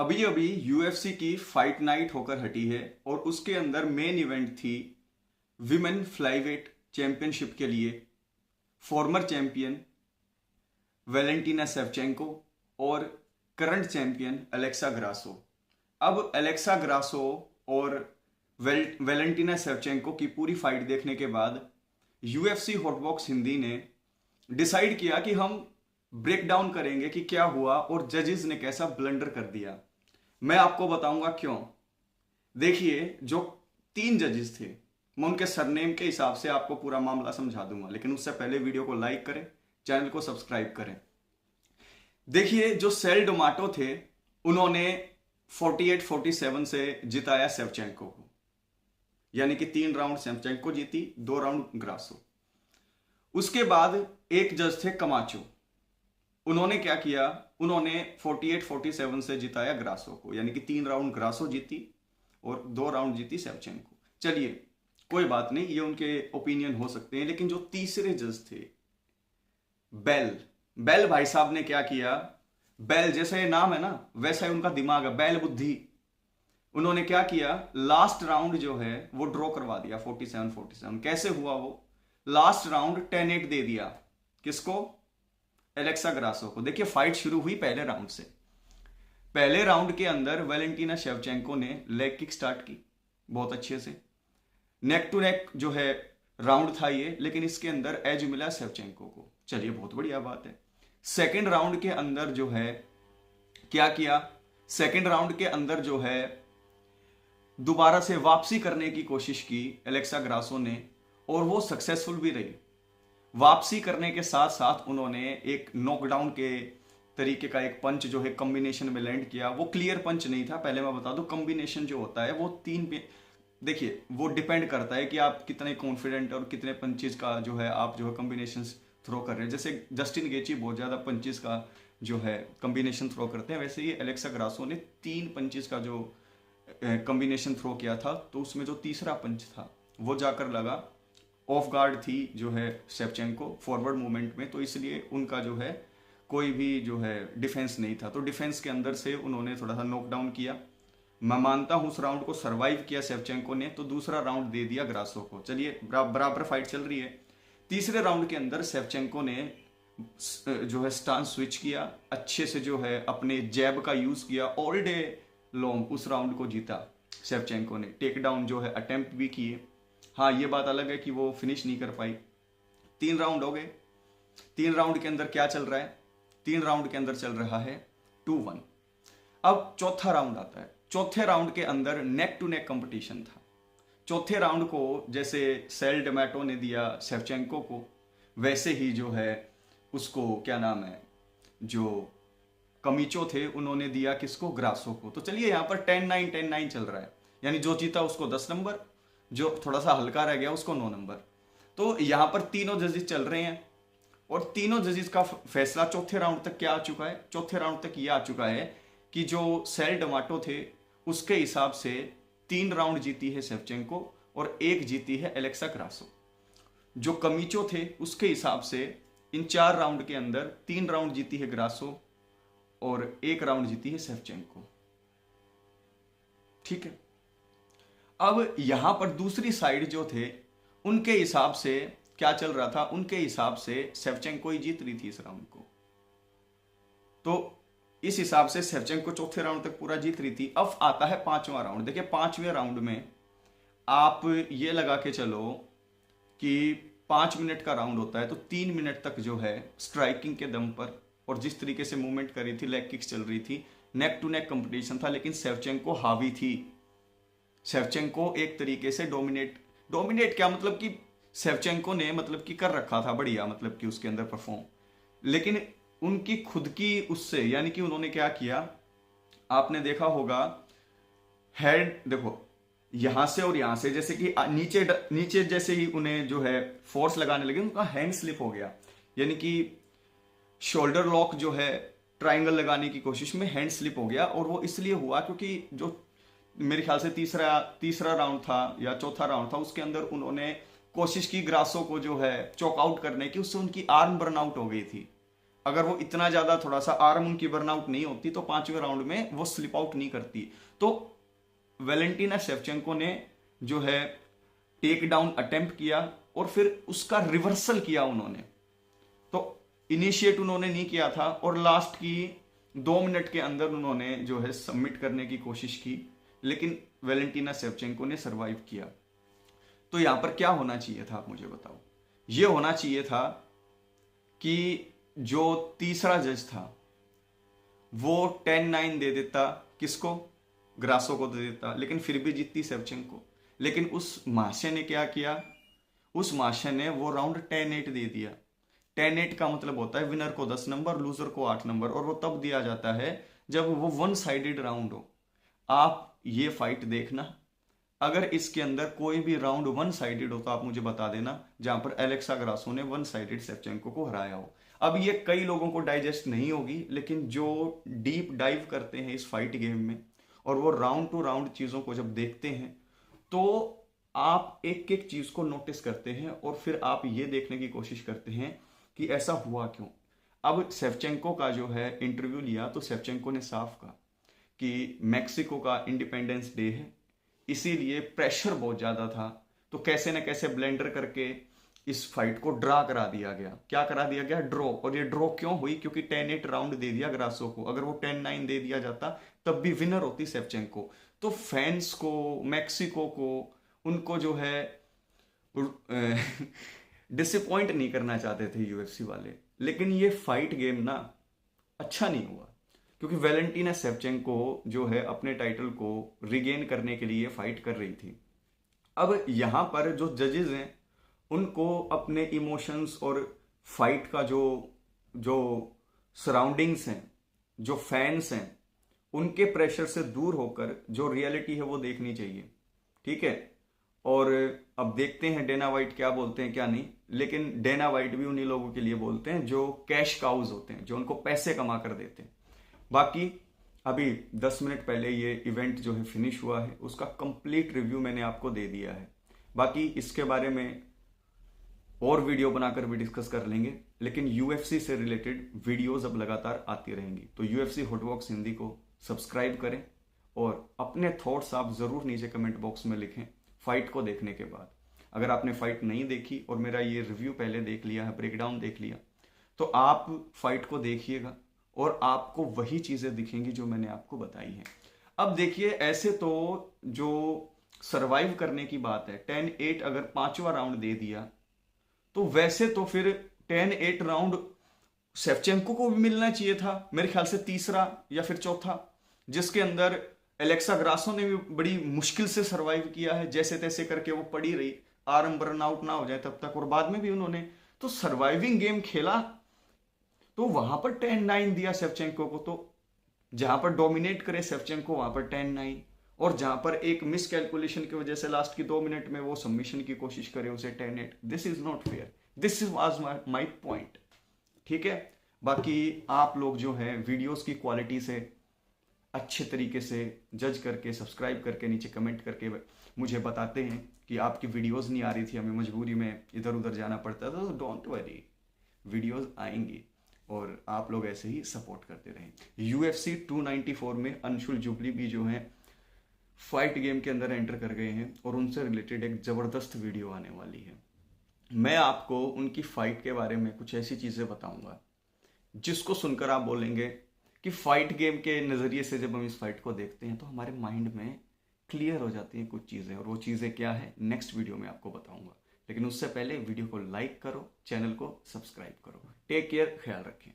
अभी अभी यूएफसी की फाइट नाइट होकर हटी है और उसके अंदर मेन इवेंट थी विमेन फ्लाईवेट चैंपियनशिप के लिए फॉर्मर चैंपियन वेलेंटिना सेवचेंको और करंट चैंपियन अलेक्सा ग्रासो। अब अलेक्सा ग्रासो और वेलेंटिना सेवचेंको की पूरी फाइट देखने के बाद यूएफसी हॉटबॉक्स हिंदी ने डिसाइड किया कि हम ब्रेक डाउन करेंगे कि क्या हुआ और जजेस ने कैसा ब्लंडर कर दिया। मैं आपको बताऊंगा क्यों। देखिए, जो 3 जजेस थे मैं उनके सरनेम के हिसाब से आपको पूरा मामला समझा दूंगा, लेकिन उससे पहले वीडियो को लाइक करें, चैनल को सब्सक्राइब करें। देखिए, जो सेल डोमाटो थे उन्होंने 48-47 से जिताया सेवचेंको को, यानी कि 3 राउंड सेवचेंको जीती, 2 राउंड ग्रासो। उसके बाद एक जज थे कमाचो, उन्होंने क्या किया, उन्होंने 48-47 से जिताया ग्रासो को, यानी कि 3 राउंड ग्रासो जीती और 2 राउंड जीती सेवचेंको। चलिए कोई बात नहीं, ये उनके ओपिनियन हो सकते हैं, लेकिन जो तीसरे जज थे बेल भाई साहब ने क्या किया, बेल जैसे नाम है ना वैसा ही उनका दिमाग है, बैल बुद्धि। उन्होंने क्या किया, लास्ट राउंड जो है वो ड्रॉ करवा दिया 47-47। कैसे हुआ वो, लास्ट राउंड 10-8 दे दिया किसको, एलेक्सा ग्रासो को। देखिए फाइट शुरू हुई पहले राउंड से। पहले राउंड के अंदर वेलेंटिना शेवचेंको ने लेग किक स्टार्ट की बहुत अच्छे से, नेक टू नेक जो है राउंड था ये, लेकिन इसके अंदर एज मिला शेवचेंको को। चलिए बहुत बढ़िया बात है। सेकंड राउंड के अंदर जो है क्या किया, सेकंड राउंड के अंदर जो है दोबारा से वापसी करने की कोशिश की एलेक्सा ग्रासो ने, और वो सक्सेसफुल भी रही। वापसी करने के साथ साथ उन्होंने एक नॉकडाउन के तरीके का एक पंच जो है कॉम्बिनेशन में लैंड किया। वो क्लियर पंच नहीं था, पहले मैं बता दूं, कॉम्बिनेशन जो होता है वो 3 पे, देखिए वो डिपेंड करता है कि आप कितने कॉन्फिडेंट और कितने पंचेस का जो है आप जो है कॉम्बिनेशन थ्रो कर रहे हैं। जैसे जस्टिन गेची बहुत ज़्यादा पंचेस का जो है कॉम्बिनेशन थ्रो करते हैं, वैसे ही एलेक्सा ग्रासो ने 3 पंचेस का जो कॉम्बिनेशन थ्रो किया था, तो उसमें जो तीसरा पंच था वो जाकर लगा, ऑफ गार्ड थी जो है शेवचेंको फॉरवर्ड मूवमेंट में, तो इसलिए उनका जो है कोई भी जो है डिफेंस नहीं था, तो डिफेंस के अंदर से उन्होंने थोड़ा सा नॉकडाउन किया। मैं मानता हूं उस राउंड को सरवाइव किया शेवचेंको ने, तो दूसरा राउंड दे दिया ग्रासो को। चलिए बराबर फाइट चल रही है। तीसरे राउंड के अंदर शेवचेंको ने जो है स्टांस स्विच किया, अच्छे से जो है अपने जैब का यूज किया, ऑल डे लॉन्ग उस राउंड को जीता शेवचेंको ने। टेक डाउन जो है अटेम्प्ट भी किए। हाँ, ये बात अलग है कि वो फिनिश नहीं कर पाई। 3 राउंड हो गए। 3 राउंड के अंदर क्या चल रहा है, 3 राउंड के अंदर चल रहा है 2-1। अब चौथा राउंड आता है। चौथे राउंड के अंदर नेक टू नेक कंपटीशन था। चौथे राउंड को जैसे सेल डोमाटो ने दिया शेवचेंको को, वैसे ही जो है उसको क्या नाम है, जो कमीचो थे उन्होंने दिया किसको, ग्रासो को। तो चलिए यहाँ पर 10-9 चल रहा है, यानी जो जीता उसको 10 नंबर, जो थोड़ा सा हल्का रह गया उसको 9 नंबर। तो यहां पर तीनों जजेस चल रहे हैं और तीनों जजेस का फैसला चौथे राउंड तक क्या आ चुका है, चौथे राउंड तक यह आ चुका है कि जो सेल डोमाटो थे उसके हिसाब से 3 राउंड जीती है शेवचेंको और 1 जीती है एलेक्सा ग्रासो। जो कमीचो थे उसके हिसाब से इन 4 राउंड के अंदर 3 राउंड जीती है ग्रासो और 1 राउंड जीती है शेवचेंको। ठीक है। अब यहां पर दूसरी साइड जो थे उनके हिसाब से क्या चल रहा था, उनके हिसाब से शेवचेंको ही जीत रही थी इस राउंड को। तो इस हिसाब से शेवचेंको चौथे राउंड तक पूरा जीत रही थी। अब आता है 5वां राउंड। देखिए 5वें राउंड में आप ये लगा के चलो कि 5 मिनट का राउंड होता है, तो 3 मिनट तक जो है स्ट्राइकिंग के दम पर और जिस तरीके से मूवमेंट कर रही थी, लेग किक्स चल रही थी, नेक टू नेक कंपटीशन था, लेकिन शेवचेंको हावी थी। शेवचेंको एक तरीके से डोमिनेट क्या मतलब कि शेवचेंको ने मतलब कि कर रखा था बढ़िया, मतलब कि उसके अंदर परफॉर्म, लेकिन उनकी खुद की उससे, यानी कि उन्होंने क्या किया, आपने देखा होगा हेड, देखो यहां से और यहां से, जैसे कि नीचे जैसे ही उन्हें जो है फोर्स लगाने लगे, उनका हैंड स्लिप हो गया, यानी कि शोल्डर लॉक जो है ट्राइंगल लगाने की कोशिश में हैंड स्लिप हो गया। और वो इसलिए हुआ क्योंकि जो मेरे ख्याल से तीसरा राउंड था या चौथा राउंड था, उसके अंदर उन्होंने कोशिश की ग्रासो को जो है चॉक आउट करने की, उससे उनकी आर्म बर्न आउट हो गई थी। अगर वो इतना ज्यादा थोड़ा सा आर्म उनकी बर्नआउट नहीं होती तो 5वें राउंड में वो स्लिप आउट नहीं करती। तो वेलेंटिना शेवचेंको ने जो है टेक डाउन अटेम्प्ट किया और फिर उसका रिवर्सल किया उन्होंने। तो इनिशिएट उन्होंने नहीं किया था और लास्ट की 2 मिनट के अंदर उन्होंने जो है सबमिट करने की कोशिश की, लेकिन वेलेंटिना शेवचेंको ने सरवाइव किया। तो यहां पर क्या होना चाहिए था, आप मुझे बताओ। यह होना चाहिए था कि जो तीसरा जज था वो 10-9 दे देता, किसको, ग्रासो को दे देता, लेकिन फिर भी जीतती शेवचेंको। लेकिन उस महाशय ने क्या किया, उस महाशय ने वो राउंड 10-8 दे दिया। 10-8 का मतलब होता है विनर को 10 नंबर, लूजर को 8 नंबर, और वो तब दिया जाता है जब वो 1 साइडेड राउंड हो। आप ये फाइट देखना, अगर इसके अंदर कोई भी राउंड 1 साइडेड हो तो आप मुझे बता देना जहां पर एलेक्सा ग्रासो ने 1 साइडेड शेवचेंको को हराया हो। अब ये कई लोगों को डाइजेस्ट नहीं होगी, लेकिन जो डीप डाइव करते हैं इस फाइट गेम में और वो राउंड टू राउंड चीजों को जब देखते हैं तो आप एक एक चीज को नोटिस करते हैं और फिर आप ये देखने की कोशिश करते हैं कि ऐसा हुआ क्यों। अब शेवचेंको का जो है इंटरव्यू लिया तो शेवचेंको ने साफ कहा कि मैक्सिको का इंडिपेंडेंस डे है, इसीलिए प्रेशर बहुत ज्यादा था, तो कैसे न कैसे ब्लेंडर करके इस फाइट को ड्रा करा दिया गया। क्या करा दिया गया, ड्रॉ। और ये ड्रॉ क्यों हुई, क्योंकि 10-8 राउंड दे दिया ग्रासो को। अगर वो 10-9 दे दिया जाता तब भी विनर होती शेवचेंको। तो फैंस को, मैक्सिको को, उनको जो है डिसअपॉइंट नहीं करना चाहते थे यूएफसी वाले। लेकिन ये फाइट गेम ना अच्छा नहीं हुआ, क्योंकि वेलेंटिना शेवचेंको जो है अपने टाइटल को रिगेन करने के लिए फाइट कर रही थी। अब यहां पर जो जजेस हैं उनको अपने इमोशंस और फाइट का जो जो सराउंडिंग्स हैं, जो फैंस हैं, उनके प्रेशर से दूर होकर जो रियलिटी है वो देखनी चाहिए। ठीक है, और अब देखते हैं डेना वाइट क्या बोलते हैं क्या नहीं। लेकिन डेना वाइट भी उन्हीं लोगों के लिए बोलते हैं जो कैश काउज होते हैं, जो उनको पैसे कमा कर देते हैं। बाकी अभी 10 मिनट पहले ये इवेंट जो है फिनिश हुआ है, उसका कंप्लीट रिव्यू मैंने आपको दे दिया है। बाकी इसके बारे में और वीडियो बनाकर भी डिस्कस कर लेंगे, लेकिन यूएफसी से रिलेटेड वीडियोस अब लगातार आती रहेंगी। तो यूएफसी हॉटबॉक्स हिंदी को सब्सक्राइब करें और अपने थॉट्स आप जरूर नीचे कमेंट बॉक्स में लिखें फाइट को देखने के बाद। अगर आपने फाइट नहीं देखी और मेरा ये रिव्यू पहले देख लिया है, ब्रेकडाउन देख लिया, तो आप फाइट को देखिएगा और आपको वही चीजें दिखेंगी जो मैंने आपको बताई है। अब देखिए, ऐसे तो जो सरवाइव करने की बात है, 10-8 अगर 5वां राउंड दे दिया तो वैसे तो फिर 10-8 राउंड शेवचेंको को भी मिलना चाहिए था, मेरे ख्याल से तीसरा या फिर चौथा, जिसके अंदर एलेक्सा ग्रासो ने भी बड़ी मुश्किल से सरवाइव किया है। जैसे तैसे करके वो पड़ी रही, आर्म बर्न आउट ना हो जाए तब तक, और बाद में भी उन्होंने तो सर्वाइविंग गेम खेला। तो वहां पर 10-9 दिया शेवचेंको को। तो जहां पर डोमिनेट करे शेवचेंको वहां पर 10-9, और जहां पर एक मिस कैलकुलेशन की वजह से लास्ट की 2 मिनट में वो सबमिशन की कोशिश करे उसे 10-8। This is not fair, this was my point. ठीक है, बाकी आप लोग जो है वीडियोस की क्वालिटी से अच्छे तरीके से जज करके, सब्सक्राइब करके, नीचे कमेंट करके मुझे बताते हैं कि आपकी वीडियोस नहीं आ रही थी, हमें मजबूरी में इधर उधर जाना पड़ता था। तो डोंट वरी, वीडियोस आएंगी और आप लोग ऐसे ही सपोर्ट करते रहें। यूएफसी 294 में अंशुल जुबली भी जो है फाइट गेम के अंदर एंटर कर गए हैं और उनसे रिलेटेड एक जबरदस्त वीडियो आने वाली है। मैं आपको उनकी फाइट के बारे में कुछ ऐसी चीजें बताऊंगा जिसको सुनकर आप बोलेंगे कि फाइट गेम के नजरिए से जब हम इस फाइट को देखते हैं तो हमारे माइंड में क्लियर हो जाती हैं कुछ चीजें, और वो चीजें क्या है नेक्स्ट वीडियो में आपको बताऊंगा। लेकिन उससे पहले वीडियो को लाइक करो, चैनल को सब्सक्राइब करो। टेक केयर, ख्याल रखें।